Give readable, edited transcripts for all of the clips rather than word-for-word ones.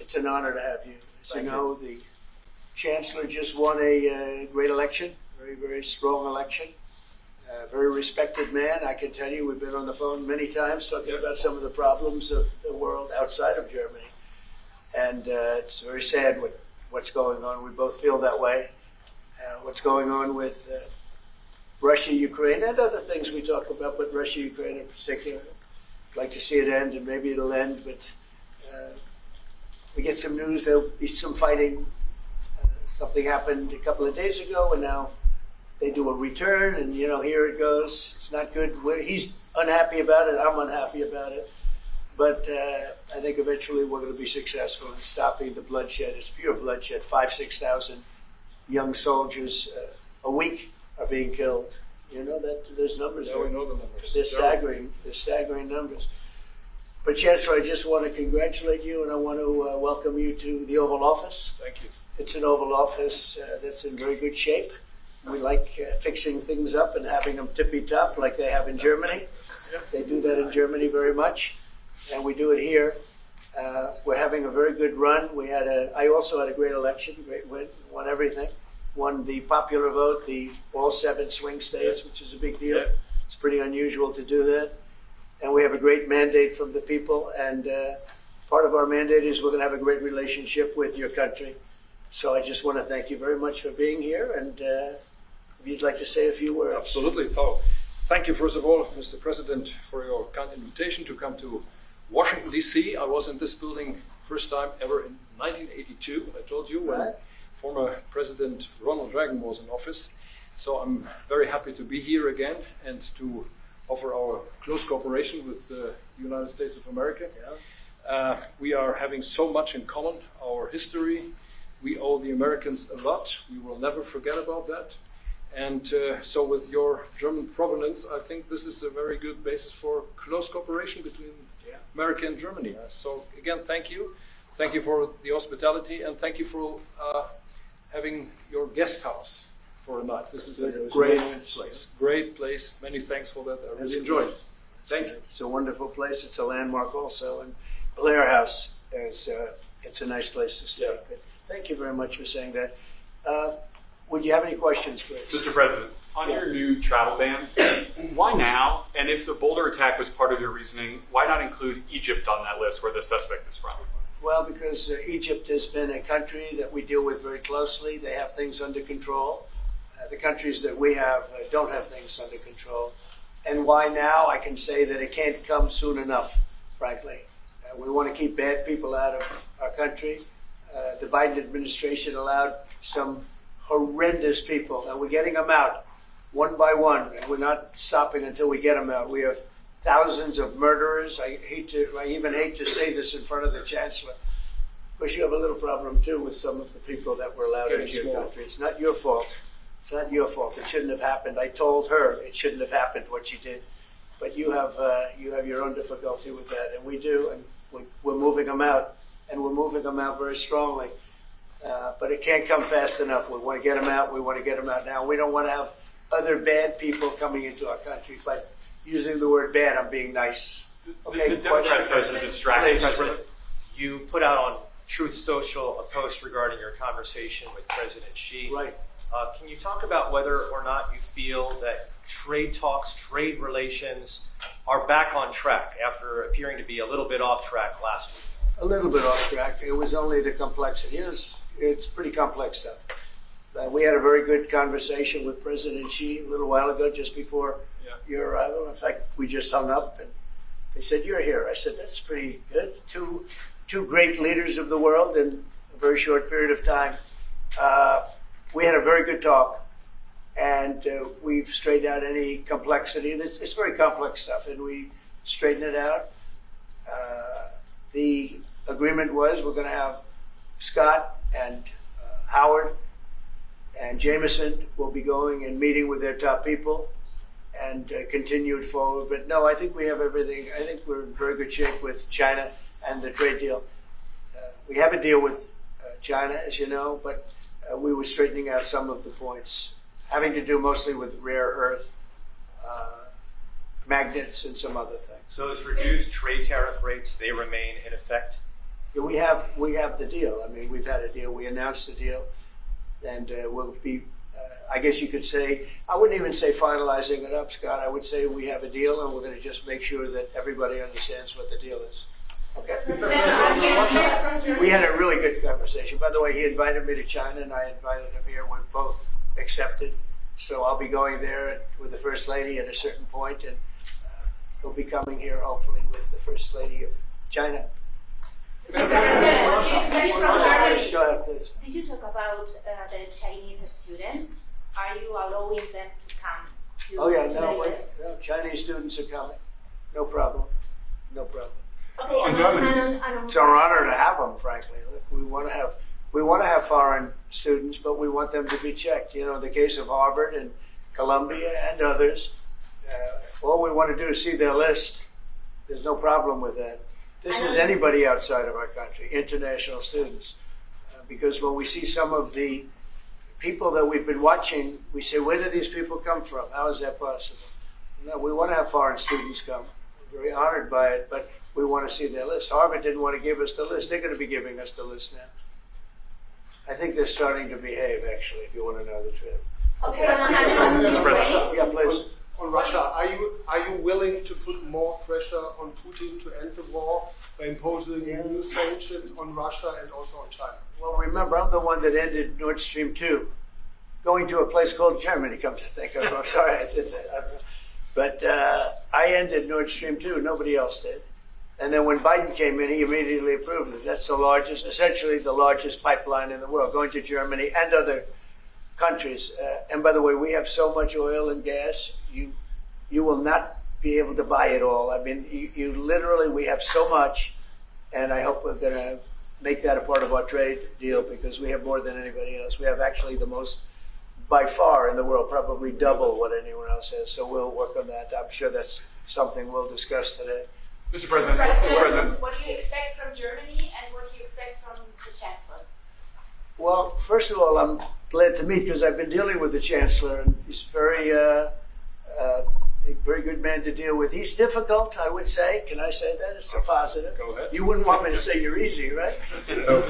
It's an honor to have you. As you know, the Chancellor just won a great election, very, very strong election. Very respected man. I can tell you, we've been on the phone many times talking about some of the problems of the world outside of Germany. And it's very sad what's going on. We both feel that way. What's going on with Russia, Ukraine, and other things we talk about, but Russia, Ukraine in particular. I'd like to see it end, and maybe it'll end, but we get some news there'll be some fighting. Something happened a couple of days ago, and now they do a return, and here it goes. It's not good. He's unhappy about it. I'm unhappy about it. But I think eventually we're going to be successful in stopping the bloodshed. It's pure bloodshed. 5,000-6,000 young soldiers a week are being killed. You know that there's numbers. Yeah, we know the numbers. They're staggering. They're staggering numbers. But Chancellor, I just want to congratulate you, and I want to welcome you to the Oval Office. Thank you. It's an Oval Office that's in very good shape. We like fixing things up and having them tippy-top like they have in Germany. They do that in Germany very much, and we do it here. We're having a very good run. I also had a great election, great win, won everything. Won the popular vote, all 7 swing states, which is a big deal. It's pretty unusual to do that. And we have a great mandate from the people, and part of our mandate is we're going to have a great relationship with your country. So I just want to thank you very much for being here, and if you'd like to say a few words. Absolutely. So, thank you, first of all, Mr. President, for your kind invitation to come to Washington, D.C. I was in this building first time ever in 1982, I told you, when former President Ronald Reagan was in office. So I'm very happy to be here again and to offer our close cooperation with the United States of America. We are having so much in common, our history. We owe the Americans a lot. We will never forget about that. And so with your German provenance, I think this is a very good basis for close cooperation between America and Germany. So again, thank you. Thank you for the hospitality, and thank you for having your guest house for a night. This is a great place. Great place. Many thanks for that. I really enjoyed it. Thank you. It's a wonderful place. It's a landmark also. And Blair House, it's a nice place to stay. Thank you very much for saying that. Would you have any questions, please? Mr. President, on your new travel ban, why now? And if the Boulder attack was part of your reasoning, why not include Egypt on that list where the suspect is from? Well, because Egypt has been a country that we deal with very closely. They have things under control. The countries that we have don't have things under control. And why now? I can say that it can't come soon enough, frankly. We want to keep bad people out of our country. The Biden administration allowed some horrendous people, and we're getting them out one by one, and we're not stopping until we get them out. We have thousands of murderers. I even hate to say this in front of the Chancellor. Of course, you have a little problem too with some of the people that were allowed into your country. It's not your fault. It's not your fault. It shouldn't have happened. I told her it shouldn't have happened what you did, but you have your own difficulty with that, and we do, and we're moving them out, and we're moving them out very strongly. But it can't come fast enough. We want to get them out. We want to get them out now. We don't want to have other bad people coming into our country. But using the word bad, I'm being nice. Okay, the Democrat says a distraction. You put out on Truth Social a post regarding your conversation with President Xi. Right. Can you talk about whether or not you feel that trade talks, trade relations are back on track after appearing to be a little bit off track last week? A little bit off track. It was only the complexity. It's pretty complex stuff. We had a very good conversation with President Xi a little while ago, just before your arrival. In fact, we just hung up, and they said, "You're here." I said, "That's pretty good." Two great leaders of the world in a very short period of time. We had a very good talk, and we've straightened out any complexity. It's very complex stuff, and we straightened it out. The agreement was we're going to have Scott and Howard and Jameson will be going and meeting with their top people and continue it forward. But no, I think we have everything. I think we're in very good shape with China and the trade deal. We have a deal with China, as you know, but we were straightening out some of the points, having to do mostly with rare earth, magnets, and some other things. So those reduced trade tariff rates, they remain in effect? Yeah, we have the deal. I mean, we've had a deal. We announced the deal, and we'll be. I guess you could say, I wouldn't even say finalizing it up, Scott. I would say we have a deal, and we're going to just make sure that everybody understands what the deal is. Okay. We had a really good conversation. By the way, he invited me to China, and I invited him here. We're both accepted. So I'll be going there with the First Lady at a certain point, and he'll be coming here hopefully with the First Lady of China. Mr. President, from Germany. Go ahead, please. Did you talk about the Chinese students? Are you allowing them to come to, Oh yeah, to no, the US? no, Chinese students are coming. No problem. No problem. Okay, In Germany. It's our honor to have them, frankly. Look, we want to have foreign students, but we want them to be checked. You know, in the case of Harvard and Columbia and others, all we want to do is see their list. There's no problem with that. This is anybody outside of our country, international students. Because when we see some of the people that we've been watching, we say, where do these people come from? How is that possible? No, we want to have foreign students come. We're very honored by it, but we want to see their list. Harvard didn't want to give us the list. They're going to be giving us the list now. I think they're starting to behave, actually, if you want to know the truth. Okay, Mr. President. Yeah, please. On Russia, are you willing to put more pressure on Putin to end the war by imposing new sanctions on Russia and also on China? Well, remember, I'm the one that ended Nord Stream 2, going to a place called Germany, come to think of it. I'm sorry I did that. But I ended Nord Stream 2. Nobody else did. And then when Biden came in, he immediately approved it. That's the largest, essentially the largest pipeline in the world, going to Germany and other countries. And by the way, we have so much oil and gas, you will not be able to buy it all. I mean, you literally, we have so much, and I hope we're going to make that a part of our trade deal because we have more than anybody else. We have actually the most, by far in the world, probably double what anyone else has. So we'll work on that. I'm sure that's something we'll discuss today. Mr. President. Mr. President. What do you expect from Germany and what do you expect from the Chancellor? Well, first of all, I'm glad to meet because I've been dealing with the Chancellor, and he's a very good man to deal with. He's difficult, I would say. Can I say that? It's a positive. Go ahead. You wouldn't want me to say you're easy, right? No.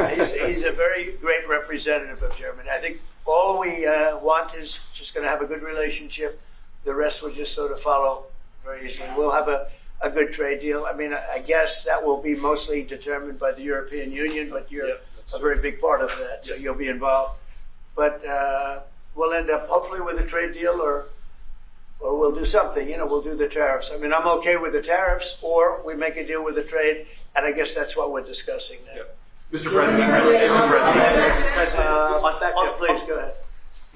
He's a very great representative of Germany. I think all we want is just going to have a good relationship. The rest will just sort of follow very easily. We'll have a good trade deal. I mean, I guess that will be mostly determined by the European Union, but you're a very big part of that, so you'll be involved. But we'll end up hopefully with a trade deal or we'll do something, we'll do the tariffs. I mean, I'm okay with the tariffs or we make a deal with the trade, and I guess that's what we're discussing now. Mr. President. Mr. President. Back there, please, go ahead.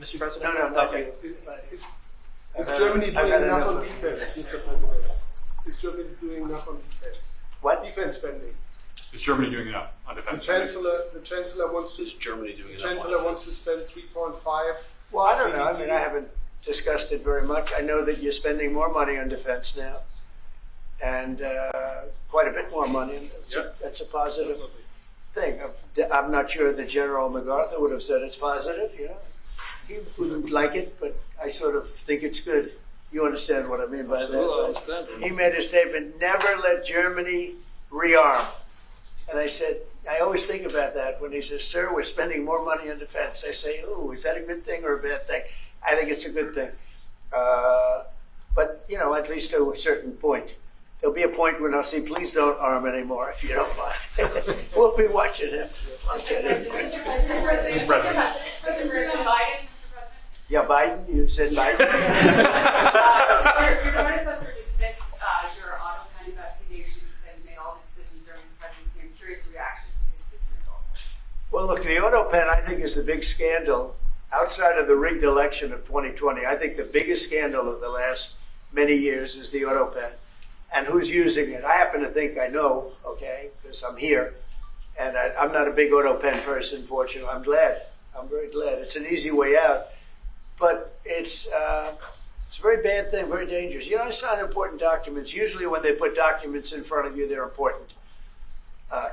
Mr. President? No, not Okay. you. Is Germany I've doing had enough on enough. defense, Mr. President? Is Germany doing enough on defense? What? Defense spending. Is Germany doing enough on The defense? chancellor wants to. Is Germany doing enough? Chancellor wants to spend 3.5. Well, I don't know. I mean, I haven't discussed it very much. I know that you're spending more money on defense now, and quite a bit more money. And that's a positive thing. I'm not sure that General MacArthur would have said it's positive. He wouldn't like it, but I sort of think it's good. You understand what I mean by that? Absolutely, I right? understand. He made a statement: "Never let Germany rearm." And I said, I always think about that when he says, "Sir, we're spending more money on defense." I say, "Ooh, is that a good thing or a bad thing?" I think it's a good thing. But, at least to a certain point. There'll be a point when I'll say, please don't arm anymore, if you don't mind. We'll be watching him. Okay. Mr. President. Yeah, Biden, you said Biden. Your predecessor dismissed your AutoPen investigation. He said he made all the decisions during his presidency. I'm curious your reaction to his dismissal. Well, look, the AutoPen, I think, is the big scandal outside of the rigged election of 2020. I think the biggest scandal of the last many years is the AutoPen. And who's using it? I happen to think I know, okay, because I'm here. And I'm not a big AutoPen person, fortunately. I'm glad. I'm very glad. It's an easy way out. But it's a very bad thing, very dangerous. I sign important documents. Usually when they put documents in front of you, they're important.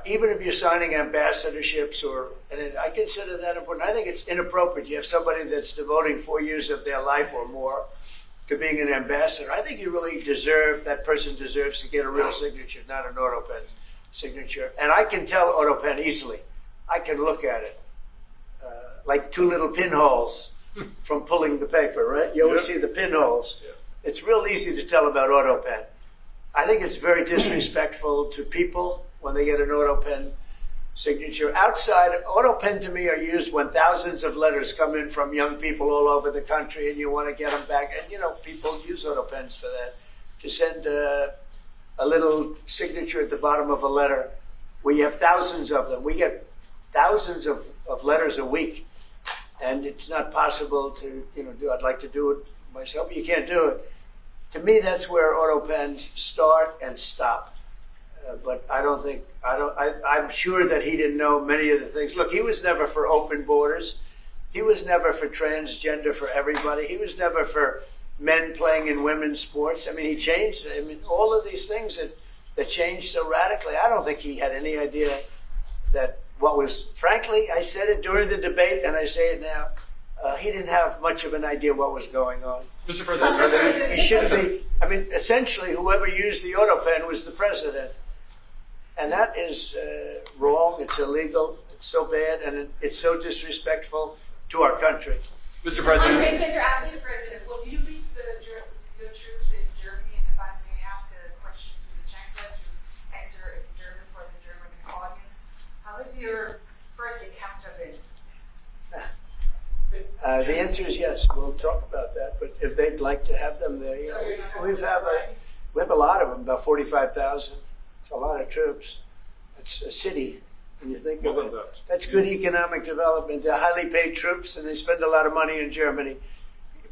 Even if you're signing ambassadorships, and I consider that important. I think it's inappropriate. You have somebody that's devoting 4 years of their life or more to being an ambassador. I think that person deserves to get a real signature, not an AutoPen signature. And I can tell Autopen easily. I can look at it. Like two little pinholes from pulling the paper, right? You always see the pinholes. Yeah. It's real easy to tell about Autopen. I think it's very disrespectful to people when they get an Autopen signature. Outside, Autopen to me are used when thousands of letters come in from young people all over the country and you want to get them back. And, people use Autopens for that. To send a little signature at the bottom of a letter. We have thousands of them. We get thousands of letters a week. And it's not possible to, do. I'd like to do it myself, but you can't do it. To me, that's where Autopens start and stop. But I'm sure that he didn't know many of the things. Look, he was never for open borders. He was never for transgender for everybody. He was never for men playing in women's sports. I mean, he changed. I mean, all of these things that changed so radically. I don't think he had any idea that what was, frankly, I said it during the debate and I say it now, he didn't have much of an idea what was going on. Mr. President, He shouldn't be, I mean, essentially, whoever used the Autopen was the president. And that is wrong, it's illegal, it's so bad, and it's so disrespectful to our country. Mr. President, Mr. President, will you lead the troops in Germany? And if I may ask a question to the Chancellor to answer in German for the German audience, how has your first encounter been? The answer is yes. We'll talk about that. But if they'd like to have them there, we have a lot of them, about 45,000. It's a lot of troops. It's a city when you think of it. That's good economic development. They're highly paid troops, and they spend a lot of money in Germany.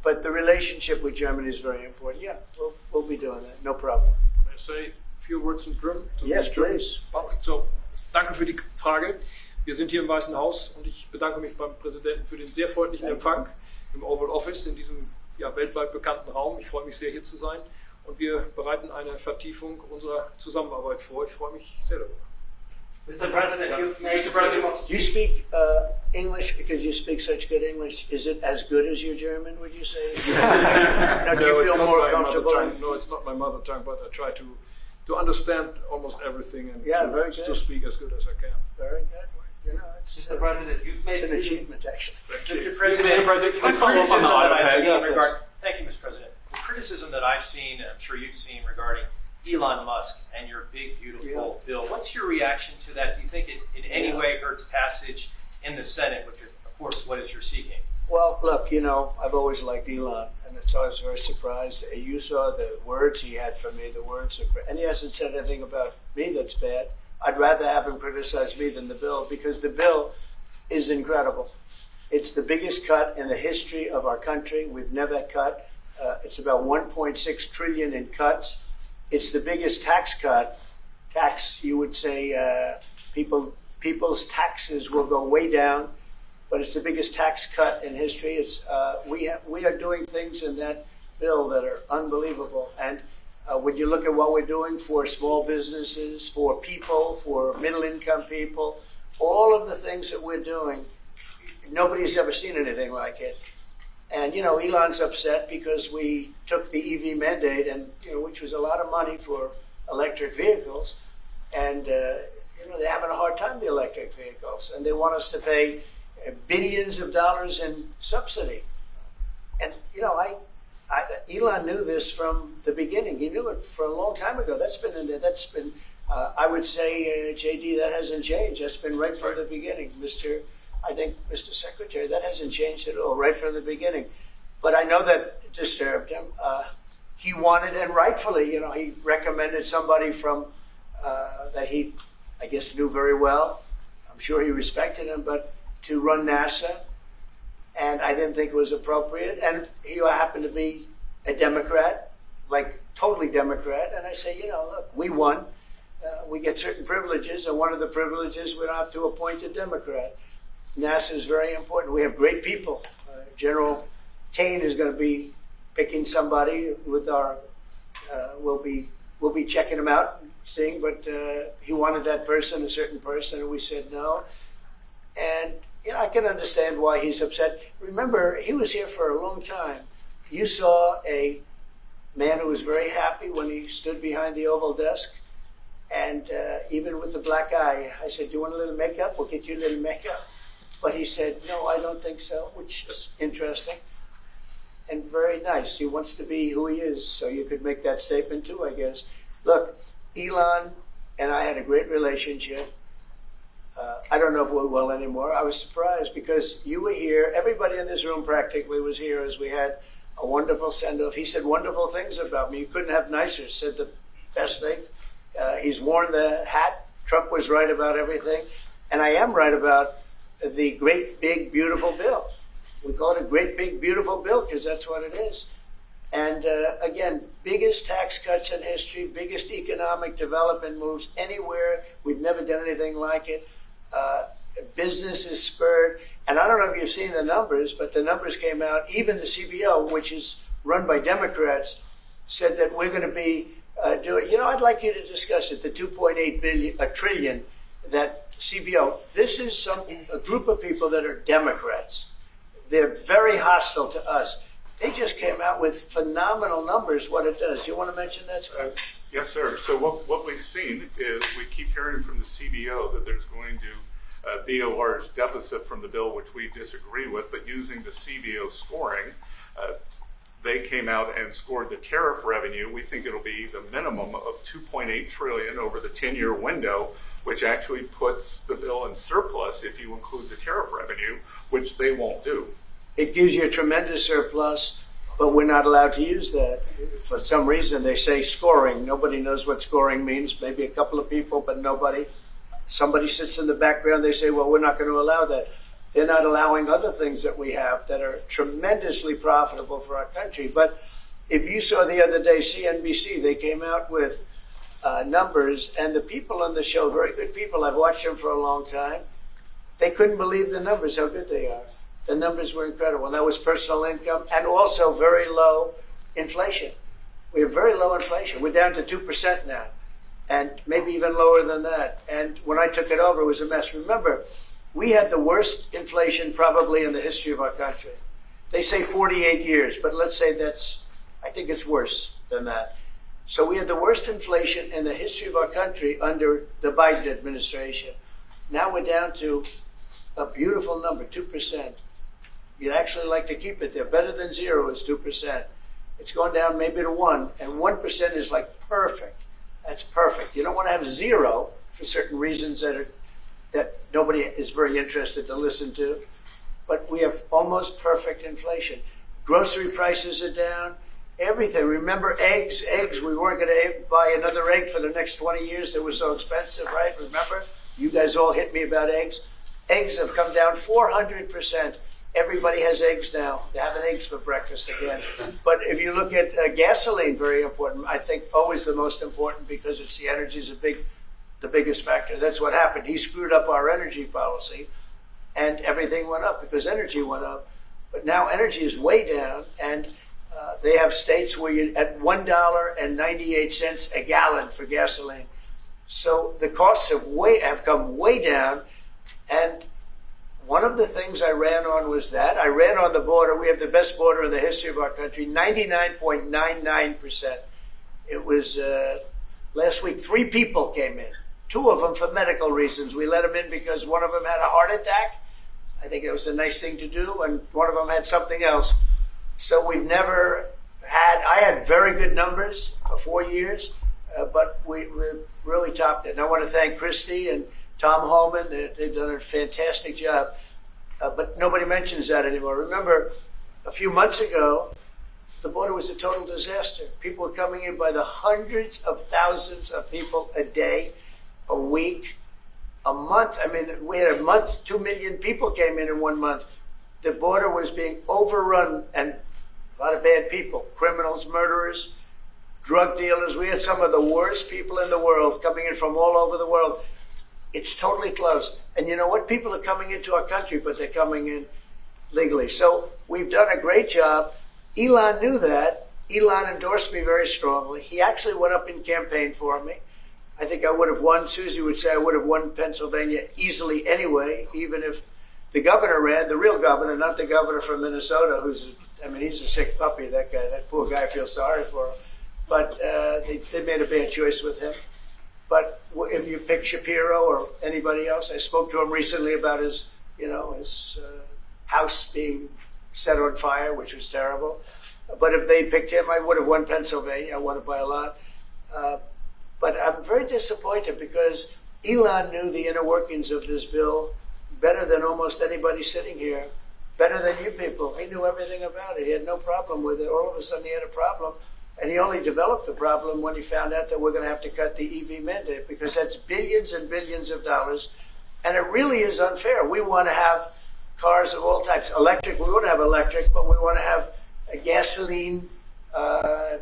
But the relationship with Germany is very important. Yeah, we'll be doing that. No problem. May I say a few words in German? Yes, please. So, danke für die Frage. Wir sind hier im Weißen Haus und ich bedanke mich beim Präsidenten für den sehr freundlichen Empfang im Oval Office in diesem weltweit bekannten Raum. Ich freue mich sehr, hier zu sein und wir bereiten eine Vertiefung unserer Zusammenarbeit vor. Ich freue mich sehr darüber. Mr. President, you've made Mr. President, Do you speak English because you speak such good English? Is it as good as your German, would you say? No, do you it's feel not more my comfortable? mother tongue. No, it's not my mother tongue, but I try to understand almost everything and very to good. speak as good as I can. Very good. It's Mr. President, you've made it's an achievement, actually. Mr. President, Mr. President, can I the follow up on the criticism that I've Autopen? seen Yeah, regarding, thank you, Mr. President. The criticism that I've seen, and I'm sure you've seen, regarding Elon Musk and your big, beautiful bill. What's your reaction to that? Do you think it in any way hurts passage in the Senate, which is, of course, what is you're seeking? Well, look, I've always liked Elon, and it's always very surprised. You saw the words he had for me, and he hasn't said anything about me that's bad. I'd rather have him criticize me than the bill, because the bill is incredible. It's the biggest cut in the history of our country. We've never cut. It's about 1.6 trillion in cuts. It's the biggest tax cut. You would say, people's taxes will go way down, but it's the biggest tax cut in history. It's we are doing things in that bill that are unbelievable. And when you look at what we're doing for small businesses, for people, for middle-income people, all of the things that we're doing, nobody's ever seen anything like it. And, Elon's upset because we took the EV mandate, and which was a lot of money for electric vehicles. And, they're having a hard time, the electric vehicles. And they want us to pay billions of dollars in subsidy. And, Elon knew this from the beginning. He knew it for a long time ago. That's been in there. That's been, I would say, JD, that hasn't changed. That's been right from the beginning. Mr. Secretary, that hasn't changed at all, right from the beginning. But I know that disturbed him. He wanted, and rightfully, he recommended somebody from that he, I guess, knew very well. I'm sure he respected him, but to run NASA. And I didn't think it was appropriate. And he happened to be a Democrat, like totally Democrat. And I say, look, we won. We get certain privileges, and one of the privileges, we don't have to appoint a Democrat. NASA is very important. We have great people. General Kane is going to be picking somebody with our. We'll be checking him out, seeing. But he wanted that person, a certain person, and we said no. And I can understand why he's upset. Remember, he was here for a long time. You saw a man who was very happy when he stood behind the Oval desk. And even with the black eye, I said, "Do you want a little makeup? We'll get you a little makeup." But he said, "No, I don't think so," which is interesting and very nice. He wants to be who he is, so you could make that statement too, I guess. Look, Elon and I had a great relationship. I don't know if we're well anymore. I was surprised because you were here. Everybody in this room practically was here as we had a wonderful send-off. He said wonderful things about me. You couldn't have nicer. Said the best things. He's worn the hat. Trump was right about everything. And I am right about the great, big, beautiful bill. We call it a great, big, beautiful bill because that's what it is. And again, biggest tax cuts in history, biggest economic development moves anywhere. We've never done anything like it. Business is spurred. And I don't know if you've seen the numbers, but the numbers came out. Even the CBO, which is run by Democrats, said that we're going to be doing, I'd like you to discuss it, the 2.8 trillion, that CBO. This is a group of people that are Democrats. They're very hostile to us. They just came out with phenomenal numbers, what it does. You want to mention that, Scott? Yes, sir. So what we've seen is we keep hearing from the CBO that there's going to be a large deficit from the bill, which we disagree with, but using the CBO scoring, they came out and scored the tariff revenue. We think it'll be the minimum of 2.8 trillion over the 10-year window, which actually puts the bill in surplus if you include the tariff revenue, which they won't do. It gives you a tremendous surplus, but we're not allowed to use that. For some reason, they say scoring. Nobody knows what scoring means. Maybe a couple of people, but nobody. Somebody sits in the background. They say, well, we're not going to allow that. They're not allowing other things that we have that are tremendously profitable for our country. But if you saw the other day, CNBC, they came out with numbers, and the people on the show, very good people, I've watched them for a long time, they couldn't believe the numbers, how good they are. The numbers were incredible. And that was personal income and also very low inflation. We have very low inflation. We're down to 2% now, and maybe even lower than that. And when I took it over, it was a mess. Remember, we had the worst inflation probably in the history of our country. They say 48 years, but let's say I think it's worse than that. So we had the worst inflation in the history of our country under the Biden administration. Now we're down to a beautiful number, 2%. You'd actually like to keep it there. Better than zero is 2%. It's going down maybe to 1%, and 1% is like perfect. That's perfect. You don't want to have zero for certain reasons that nobody is very interested to listen to. But we have almost perfect inflation. Grocery prices are down. Everything. Remember eggs? Eggs. We weren't going to buy another egg for the next 20 years. They were so expensive, right? Remember? You guys all hit me about eggs. Eggs have come down 400%. Everybody has eggs now. They're having eggs for breakfast again. But if you look at gasoline, very important. I think always the most important because it's the energy is the biggest factor. That's what happened. He screwed up our energy policy, and everything went up because energy went up. But now energy is way down, and they have states where you're at $1.98 a gallon for gasoline. So the costs have come way down, and one of the things I ran on was that. I ran on the border. We have the best border in the history of our country, 99.99%. It was last week, 3 people came in, 2 of them for medical reasons. We let them in because one of them had a heart attack. I think it was a nice thing to do, and one of them had something else. So we've never I had very good numbers for 4 years, but we really topped it. And I want to thank Christie and Tom Homan. They've done a fantastic job. But nobody mentions that anymore. Remember, a few months ago, the border was a total disaster. People were coming in by the hundreds of thousands of people a day, a week, a month. I mean, we had a month, 2 million people came in 1 month. The border was being overrun, and a lot of bad people, criminals, murderers, drug dealers. We had some of the worst people in the world coming in from all over the world. It's totally closed. And you know what? People are coming into our country, but they're coming in legally. So we've done a great job. Elon knew that. Elon endorsed me very strongly. He actually went up and campaigned for me. I think I would have won. Susie would say I would have won Pennsylvania easily anyway, even if the governor ran, the real governor, not the governor from Minnesota, he's a sick puppy, that guy. That poor guy, I feel sorry for him. But they made a bad choice with him. But if you pick Shapiro or anybody else, I spoke to him recently about his house being set on fire, which was terrible. But if they picked him, I would have won Pennsylvania. I won it by a lot. But I'm very disappointed because Elon knew the inner workings of this bill better than almost anybody sitting here, better than you people. He knew everything about it. He had no problem with it. All of a sudden he had a problem. And he only developed the problem when he found out that we're going to have to cut the EV mandate, because that's billions and billions of dollars. And it really is unfair. We want to have cars of all types. Electric, we want to have electric, but we want to have a gasoline,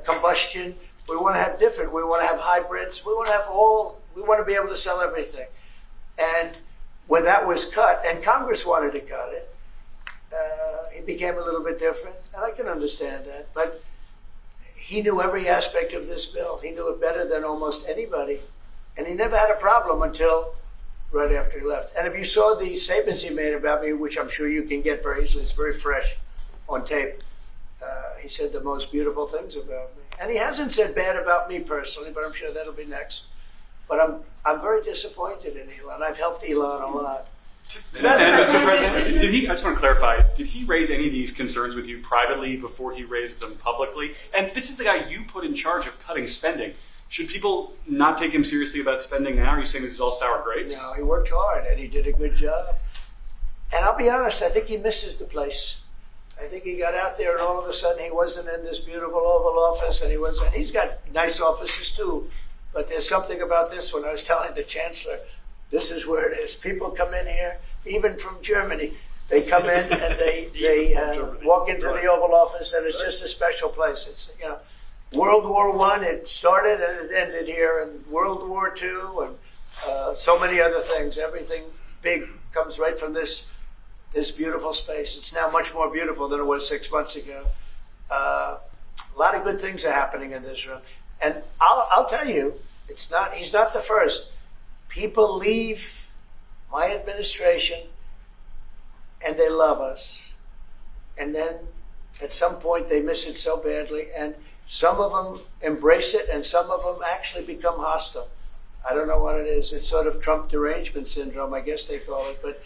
combustion. We want to have different. We want to have hybrids. We want to have all. We want to be able to sell everything. And when that was cut, and Congress wanted to cut it, it became a little bit different. And I can understand that. But he knew every aspect of this bill. He knew it better than almost anybody. And he never had a problem until right after he left. And if you saw the statements he made about me, which I'm sure you can get very easily, it's very fresh on tape, he said the most beautiful things about me. And he hasn't said bad about me personally, but I'm sure that'll be next. But I'm very disappointed in Elon. I've helped Elon a lot. Mr. President, I just want to clarify, did he raise any of these concerns with you privately before he raised them publicly? And this is the guy you put in charge of cutting spending. Should people not take him seriously about spending now? Are you saying this is all sour grapes? No, he worked hard and he did a good job. And I'll be honest, I think he misses the place. I think he got out there and all of a sudden he wasn't in this beautiful Oval Office, and he's got nice offices too. But there's something about this one. I was telling the Chancellor, this is where it is. People come in here, even from Germany. They come in and they walk into the Oval Office, and it's just a special place. It's, World War I, it started and it ended here, and World War II, and so many other things. Everything big comes right from this beautiful space. It's now much more beautiful than it was 6 months ago. A lot of good things are happening in this room. And I'll tell you, he's not the first. People leave my administration and they love us. And then at some point they miss it so badly, and some of them embrace it and some of them actually become hostile. I don't know what it is. It's sort of Trump derangement syndrome, I guess they call it. But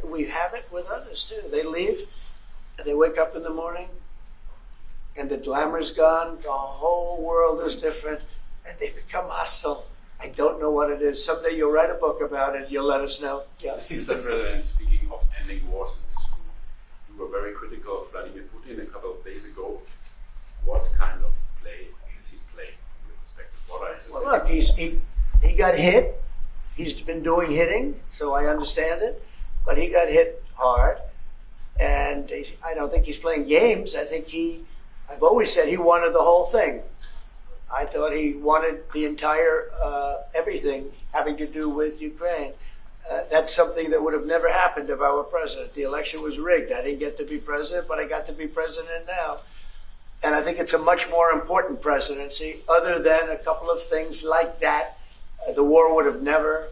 we have it with others too. They leave and they wake up in the morning and the glamour's gone. The whole world is different and they become hostile. I don't know what it is. Someday you'll write a book about it. You'll let us know. Yeah. Mr. President, speaking of ending wars in this room, you were very critical of Vladimir Putin a couple of days ago. What kind of play is he playing from your perspective? What are his Well, look, he got hit. He's been doing hitting, so I understand it. But he got hit hard. And I don't think he's playing games. I think I've always said he wanted the whole thing. I thought he wanted the entire, everything having to do with Ukraine. That's something that would have never happened if I were president. The election was rigged. I didn't get to be president, but I got to be president now. And I think it's a much more important presidency. Other than a couple of things like that, the war would have never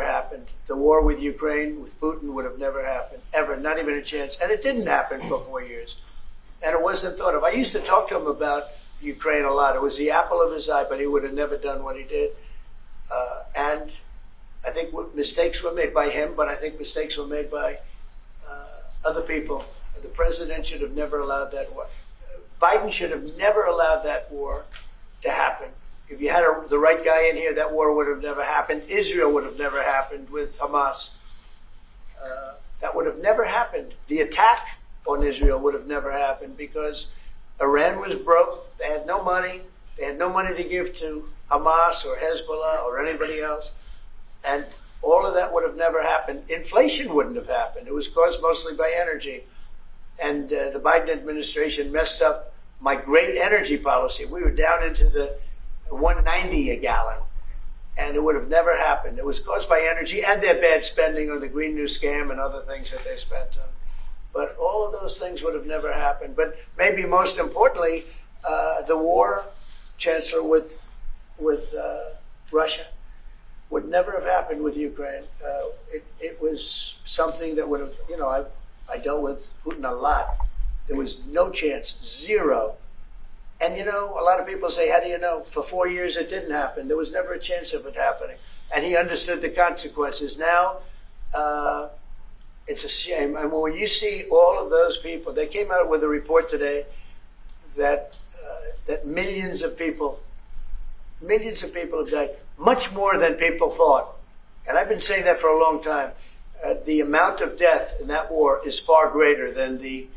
happened. The war with Ukraine, with Putin, would have never happened, ever, not even a chance. And it didn't happen for 4 years. And it wasn't thought of. I used to talk to him about Ukraine a lot. It was the apple of his eye, but he would have never done what he did. And I think mistakes were made by him, but I think mistakes were made by other people. The president should have never allowed that war. Biden should have never allowed that war to happen. If you had the right guy in here, that war would have never happened. Israel would have never happened with Hamas. That would have never happened. The attack on Israel would have never happened because Iran was broke. They had no money. They had no money to give to Hamas or Hezbollah or anybody else. And all of that would have never happened. Inflation wouldn't have happened. It was caused mostly by energy. And the Biden administration messed up my great energy policy. We were down into the 190 a gallon. And it would have never happened. It was caused by energy and their bad spending on the Green New Scam and other things that they spent on. But all of those things would have never happened. But maybe most importantly, the war, Chancellor, with Russia would never have happened with Ukraine. It was something that would have, I dealt with Putin a lot. There was no chance, zero, And you know, a lot of people say, how do you know? For 4 years it didn't happen. There was never a chance of it happening. And he understood the consequences. Now, it's a shame. And when you see all of those people, they came out with a report today that millions of people have died, much more than people thought. And I've been saying that for a long time. The amount of death in that war is far greater than the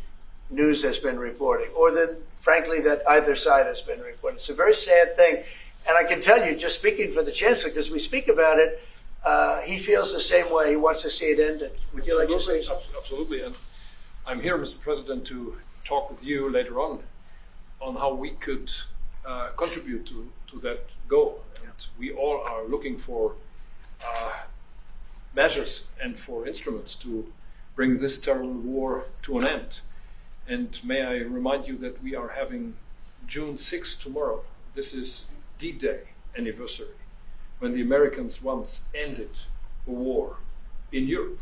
news has been reporting, or than, frankly, that either side has been reporting. It's a very sad thing. And I can tell you, just speaking for the Chancellor, because we speak about it, he feels the same way. He wants to see it ended. Would you like to say something? Absolutely. And I'm here, Mr. President, to talk with you later on how we could contribute to that goal. And we all are looking for measures and for instruments to bring this terrible war to an end. And may I remind you that we are having June 6th tomorrow. This is D-Day anniversary, when the Americans once ended a war in Europe.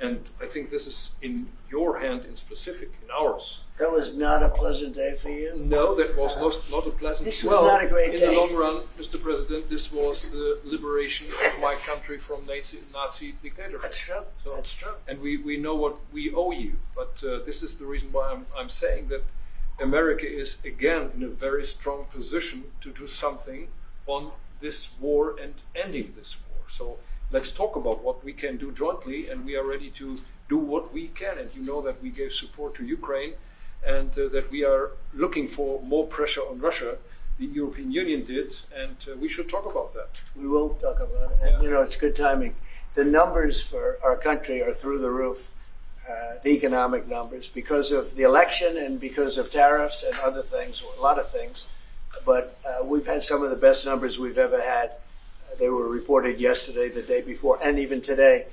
And I think this is in your hand in specific, in ours. That was not a pleasant day for you? No, that was not a pleasant day. This was not a great day. In the long run, Mr. President, this was the liberation of my country from Nazi dictatorship. That's true. So, That's true. And we know what we owe you. But this is the reason why I'm saying that America is again in a very strong position to do something on this war and ending this war. So let's talk about what we can do jointly, and we are ready to do what we can. And you know that we gave support to Ukraine, and that we are looking for more pressure on Russia. The European Union did, and we should talk about that. We will talk about it. And, you know, it's good timing. The numbers for our country are through the roof, the economic numbers, because of the election and because of tariffs and other things, a lot of things. But we've had some of the best numbers we've ever had. They were reported yesterday, the day before, and even today.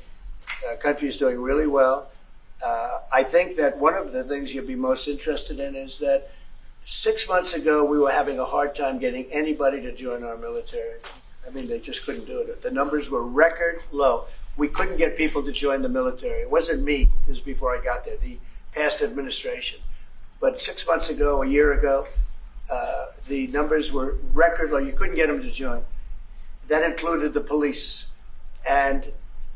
Country is doing really well. I think that one of the things you'd be most interested in is that 6 months ago, we were having a hard time getting anybody to join our military. I mean, they just couldn't do it. The numbers were record low. We couldn't get people to join the military. It wasn't me. This was before I got there, the past administration. But 6 months ago, a year ago, the numbers were record low. You couldn't get them to join. That included the police. And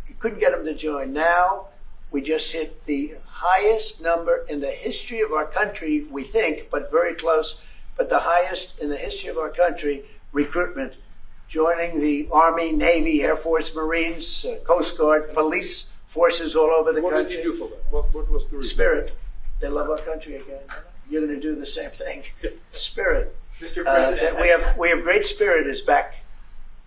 you couldn't get them to join. Now, we just hit the highest number in the history of our country, we think, but very close, but the highest in the history of our country, recruitment, joining the Army, Navy, Air Force, Marines, Coast Guard, police forces all over the country. What did you do for that? What was the reason? Spirit. They love our country again. You're going to do the same thing. Spirit. Mr. President, We have great spirit is back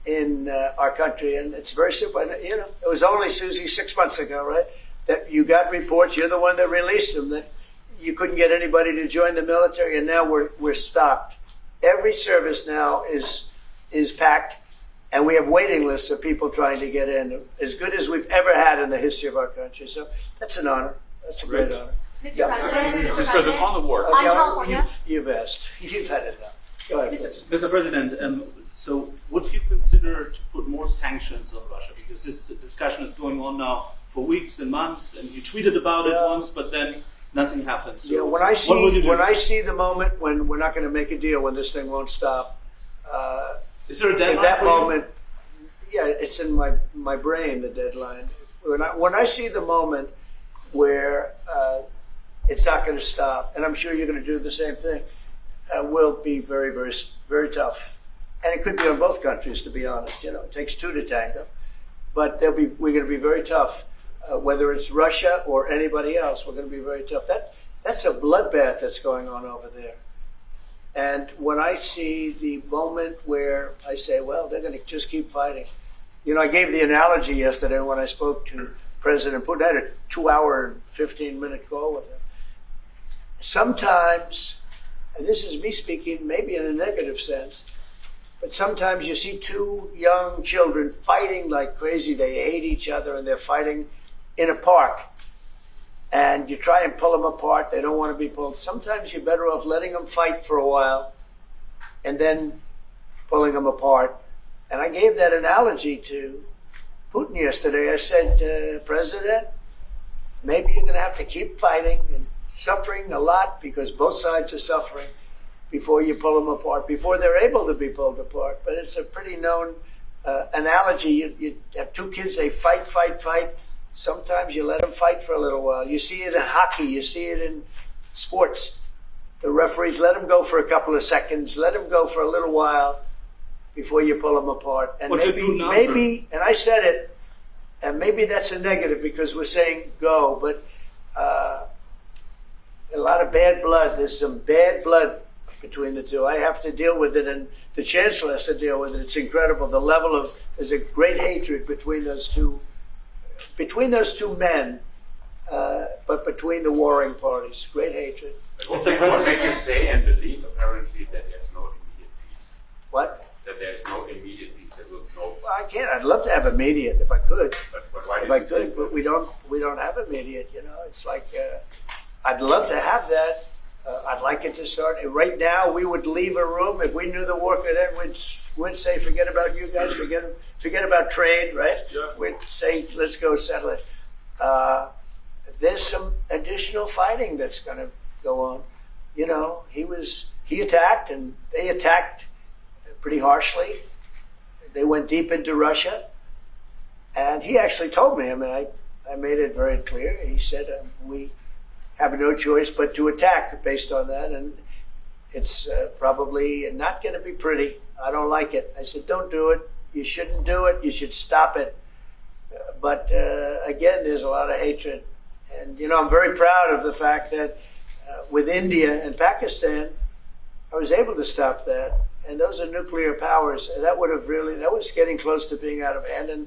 in our country, and it's very simple. And, you know, it was only, Susie, 6 months ago, right, that you got reports. You're the one that released them, that you couldn't get anybody to join the military, and now we're stopped. Every service now is packed, and we have waiting lists of people trying to get in, as good as we've ever had in the history of our country. So that's an honor. That's a great honor. Mr. President, Mr. President, on the war. You've asked. You've had enough. Go ahead, please. Mr. President, so would you consider to put more sanctions on Russia? Because this discussion is going on now for weeks and months, and you tweeted about it once, but then nothing happens. So yeah, when I see the moment when we're not going to make a deal, when this thing won't stop, is there a deadline? at that for you? moment, yeah, it's in my brain, the deadline. When I see the moment where it's not going to stop, and I'm sure you're going to do the same thing, will be very, very, very tough. And it could be on both countries, to be honest. You know, it takes two to tango. But we're going to be very tough. Whether it's Russia or anybody else, we're going to be very tough. That's a bloodbath that's going on over there. And when I see the moment where I say, well, they're going to just keep fighting. You know, I gave the analogy yesterday when I spoke to President Putin. I had a 2-hour and 15-minute call with him. Sometimes, and this is me speaking maybe in a negative sense, but sometimes you see two young children fighting like crazy. They hate each other and they're fighting in a park. And you try and pull them apart. They don't want to be pulled. Sometimes you're better off letting them fight for a while and then pulling them apart. And I gave that analogy to Putin yesterday. I said, President, maybe you're going to have to keep fighting and suffering a lot because both sides are suffering. before you pull them apart, before they're able to be pulled apart. But it's a pretty known analogy. You have two kids, they fight. Sometimes you let them fight for a little while. You see it in hockey. You see it in sports. The referees let them go for a couple of seconds, let them go for a little while before you pull them apart. And What to do now, maybe, and I said it, and maybe that's a negative because we're saying go, but a lot of bad blood. There's some bad blood between the two. I have to deal with it, and the chancellor has to deal with it. It's incredible. The level of, there's a great hatred between those two men, but between the warring parties. Great hatred. What make you say and believe apparently that there's no immediate peace? What? That there is no immediate peace. There will no. Well, I can't. I'd love to have immediate if I could. But why If I could, but we don't have immediate. You know, it's like I'd love to have that. I'd like it to start right now. We would leave a room if we knew the war could end. We'd say, forget about you guys. Forget about trade, right? Yeah. We'd say, let's go settle it. There's some additional fighting that's going to go on. You know, he attacked, and they attacked pretty harshly. They went deep into Russia, and he actually told me. I mean, I made it very clear. He said we have no choice but to attack based on that, and it's probably not going to be pretty. I don't like it. I said, don't do it. You shouldn't do it. You should stop it. But again, there's a lot of hatred, and you know, I'm very proud of the fact that with India and Pakistan, I was able to stop that. And those are nuclear powers. And that was getting close to being out of hand. And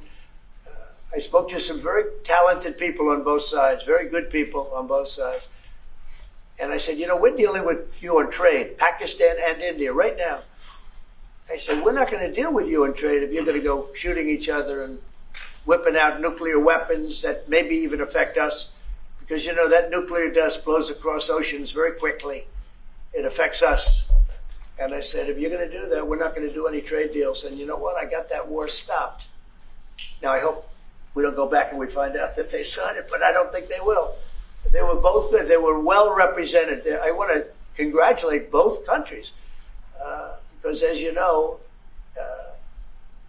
I spoke to some very talented people on both sides, very good people on both sides. And I said, you know, we're dealing with you on trade, Pakistan and India right now. I said, we're not going to deal with you on trade if you're going to go shooting each other and whipping out nuclear weapons that maybe even affect us. Because, you know, that nuclear dust blows across oceans very quickly. It affects us. And I said, if you're going to do that, we're not going to do any trade deals. And you know what? I got that war stopped. Now, I hope we don't go back and we find out that they signed it, but I don't think they will. They were both good. They were well represented. I want to congratulate both countries because, as you know,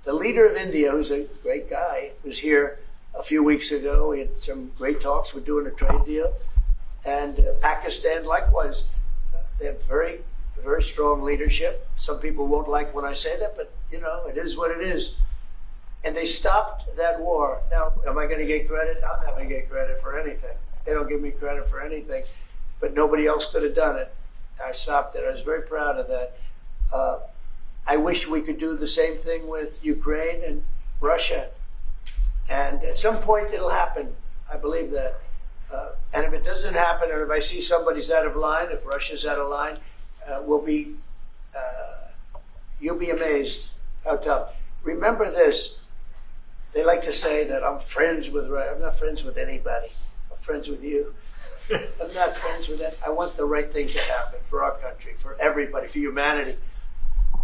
the leader of India, who's a great guy, was here a few weeks ago. We had some great talks. We're doing a trade deal. And Pakistan, likewise, they have very strong leadership. Some people won't like when I say that, but, you know, it is what it is. And they stopped that war. Now, am I going to get credit? I'm not going to get credit for anything. They don't give me credit for anything. But nobody else could have done it. I stopped it. I was very proud of that. I wish we could do the same thing with Ukraine and Russia. And at some point it'll happen. I believe that. And if it doesn't happen, or if I see somebody's out of line, if Russia's out of line, you'll be amazed how tough. Remember this. They like to say that I'm friends with Russia. I'm not friends with anybody. I'm friends with you. I'm not friends with that. I want the right thing to happen for our country, for everybody, for humanity.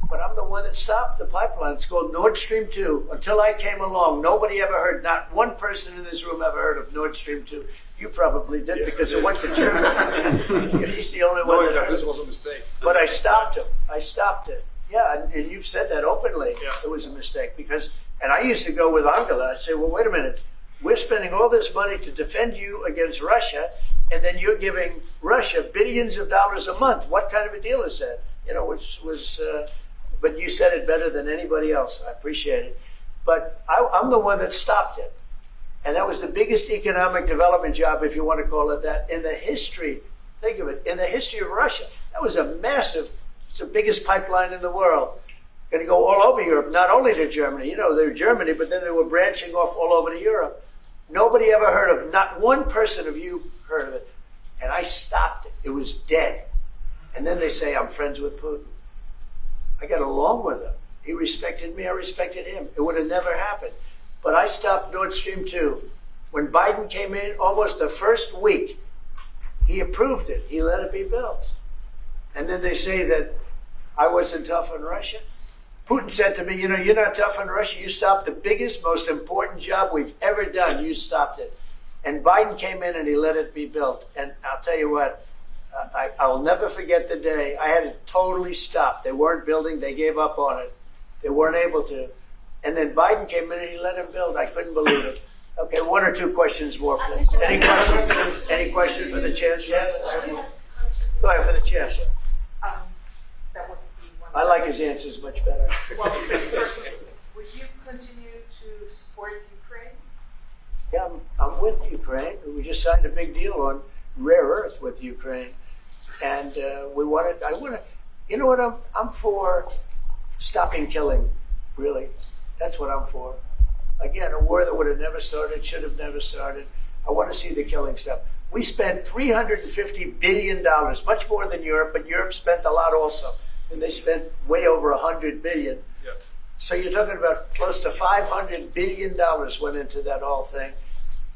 But I'm the one that stopped the pipeline. It's called Nord Stream 2. Until I came along, nobody ever heard, not one person in this room ever heard of Nord Stream 2. You probably did, yes, because it went to Germany. He's the only one that heard. This was a mistake. But I stopped him. I stopped it. Yeah, and you've said that openly. Yeah. It was a mistake because, and I used to go with Angela. I'd say, well, wait a minute. We're spending all this money to defend you against Russia, and then you're giving Russia billions of dollars a month. What kind of a deal is that? You know, which was, but you said it better than anybody else. I appreciate it. But I'm the one that stopped it. And that was the biggest economic development job, if you want to call it that, in the history, think of it, in the history of Russia. That was a massive, it's the biggest pipeline in the world. Going to go all over Europe, not only to Germany. You know, they're Germany, but then they were branching off all over to Europe. Nobody ever heard of it. Not one person of you heard of it. And I stopped it. It was dead. And then they say, I'm friends with Putin. I got along with him. He respected me, I respected him. It would have never happened. But I stopped Nord Stream 2. When Biden came in, almost the first week, he approved it. He let it be built. And then they say that I wasn't tough on Russia. Putin said to me, you know, you're not tough on Russia. You stopped the biggest, most important job we've ever done. You stopped it. And Biden came in and he let it be built. And I'll tell you what, I'll never forget the day I had it totally stopped. They weren't building. They gave up on it. They weren't able to. And then Biden came in and he let them build. I couldn't believe it. Okay, one or two questions more, please. Any questions? Any questions for the chancellor? Yes. Go ahead for the chancellor. That would be one. I like his answers much better. Well, would you continue to support Ukraine? Yeah, I'm with Ukraine. We just signed a big deal on rare earth with Ukraine, and we wanted. I want to. You know what? I'm for stopping killing. Really, that's what I'm for. Again, a war that would have never started, should have never started. I want to see the killing stop. We spent $350 billion, much more than Europe, but Europe spent a lot also, and they spent way over $100 billion. Yeah. So you're talking about close to $500 billion went into that whole thing.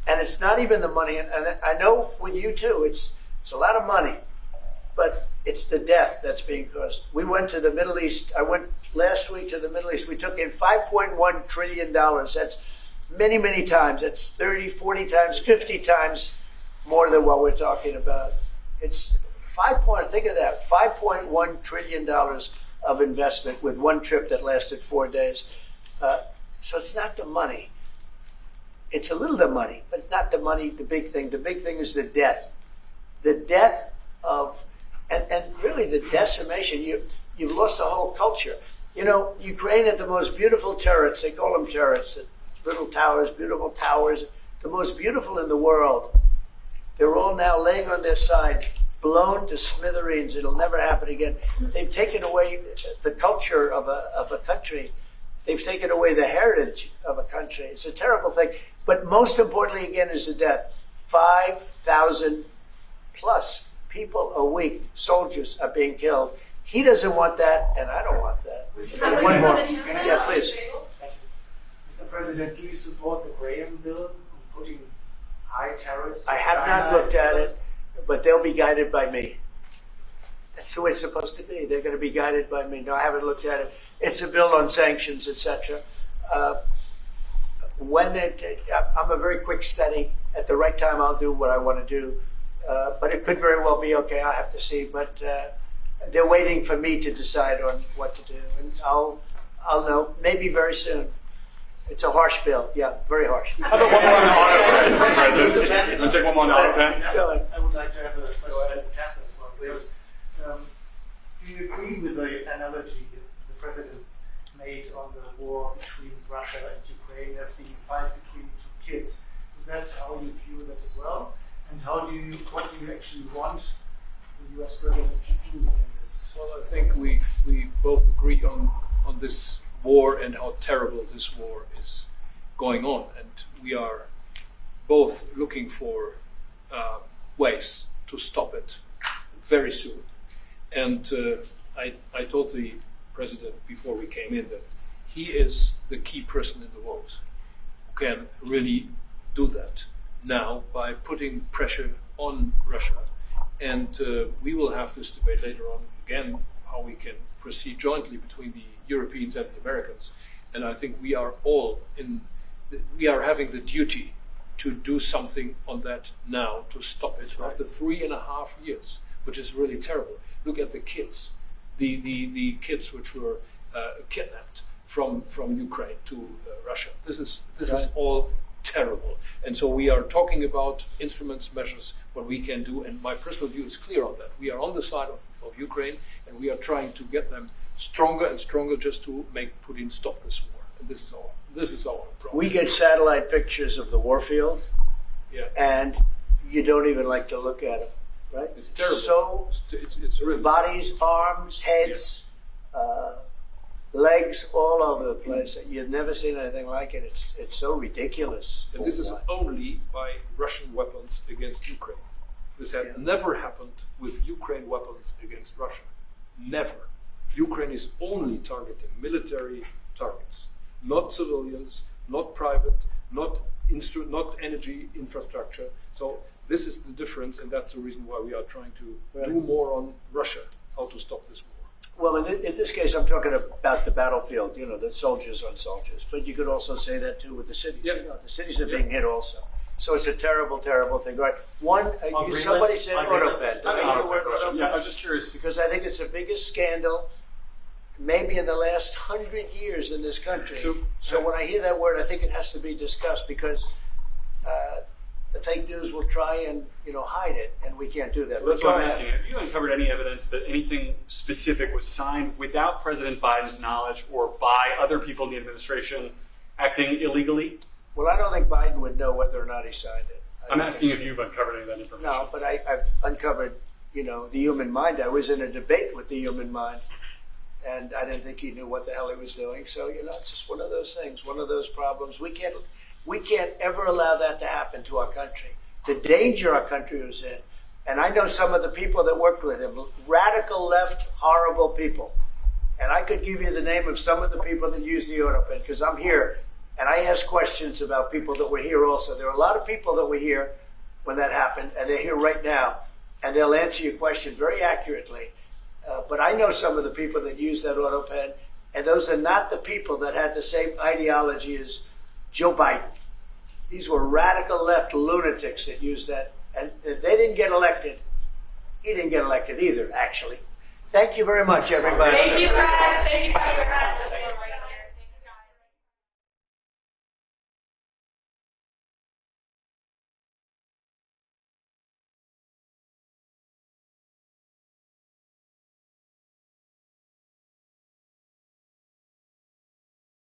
And it's not even the money, and I know with you too, it's a lot of money, but it's the death that's being caused. We went to the Middle East. I went last week to the Middle East. We took in $5.1 trillion. That's many, many times. That's 30, 40 times, 50 times more than what we're talking about. It's think of that, $5.1 trillion of investment with one trip that lasted 4 days. So it's not the money. It's a little the money, but not the money, the big thing. The big thing is the death. The death of, and really the decimation. You've lost a whole culture. You know, Ukraine had the most beautiful turrets. They call them turrets. Little towers, beautiful towers. The most beautiful in the world. They're all now laying on their side, blown to smithereens. It'll never happen again. They've taken away the culture of a country. They've taken away the heritage of a country. It's a terrible thing. But most importantly, again, is the death. 5,000 plus people a week, soldiers, are being killed. He doesn't want that, and I don't want that. One more. Yeah, please. Mr. President, do you support the Graham bill on putting high tariffs? I have not looked at it, but they'll be guided by me. That's the way it's supposed to be. They're going to be guided by me. No, I haven't looked at it. It's a bill on sanctions, etc. I'm a very quick study. At the right time, I'll do what I want to do. But it could very well be okay. I'll have to see. But they're waiting for me to decide on what to do, and I'll know maybe very soon. It's a harsh bill. Yeah, very harsh. How about one more on the auto pen, President? You want to take one more on the auto pen? Go ahead. I would like to have a question to Cassius one, please. Do you agree with the analogy the President made on the war between Russia and Ukraine as being a fight between two kids? Is that how you view that as well? And what do you actually want the U.S. President to do in this? Well, I think we both agree on this war and how terrible this war is going on, and we are both looking for ways to stop it very soon. And I told the president before we came in that he is the key person in the world who can really do that now by putting pressure on Russia. And we will have this debate later on again, how we can proceed jointly between the Europeans and the Americans. And I think we are all we are having the duty to do something on that now to stop it after 3.5 years, which is really terrible. Look at the kids, the kids which were kidnapped from Ukraine to Russia. This is all terrible. And so we are talking about instruments, measures, what we can do. And my personal view is clear on that. We are on the side of Ukraine, and we are trying to get them stronger and stronger just to make Putin stop this war. And this is our approach. We get satellite pictures of the warfield, Yeah. and you don't even like to look at them, right? It's terrible. So It's really bodies, arms, heads, legs all over the place. You've never seen anything like it. It's so ridiculous. And this is only by Russian weapons against Ukraine. This had never happened with Ukraine weapons against Russia. Never. Ukraine is only targeting military targets, not civilians, not private, not energy infrastructure. So this is the difference, and that's the reason why we are trying to do more on Russia, how to stop this war. Well, in this case, I'm talking about the battlefield, the soldiers on soldiers. But you could also say that too with the cities. Yeah. The cities are being hit also. So it's a terrible, terrible thing, right? One, somebody said AutoPen. Did I hear the word AutoPen? Yeah, I was just curious. Because I think it's the biggest scandal maybe in the last 100 years in this country. So when I hear that word, I think it has to be discussed because the fake news will try and hide it, and we can't do that. That's But what go I'm ahead. asking. Have you uncovered any evidence that anything specific was signed without President Biden's knowledge or by other people in the administration acting illegally? Well, I don't think Biden would know whether or not he signed it. I'm asking if you've uncovered any of that information. No, but I've uncovered, the human mind. I was in a debate with the human mind, and I didn't think he knew what the hell he was doing. So, it's just one of those things, one of those problems. We can't ever allow that to happen to our country. The danger our country was in, and I know some of the people that worked with him, radical left, horrible people. And I could give you the name of some of the people that used the AutoPen because I'm here. And I ask questions about people that were here also. There are a lot of people that were here when that happened, and they're here right now. And they'll answer your question very accurately. But I know some of the people that use that AutoPen, and those are not the people that had the same ideology as Joe Biden. These were radical left lunatics that used that. And they didn't get elected. He didn't get elected either, actually. Thank you very much, everybody. Thank you, guys. Thank you, Dr.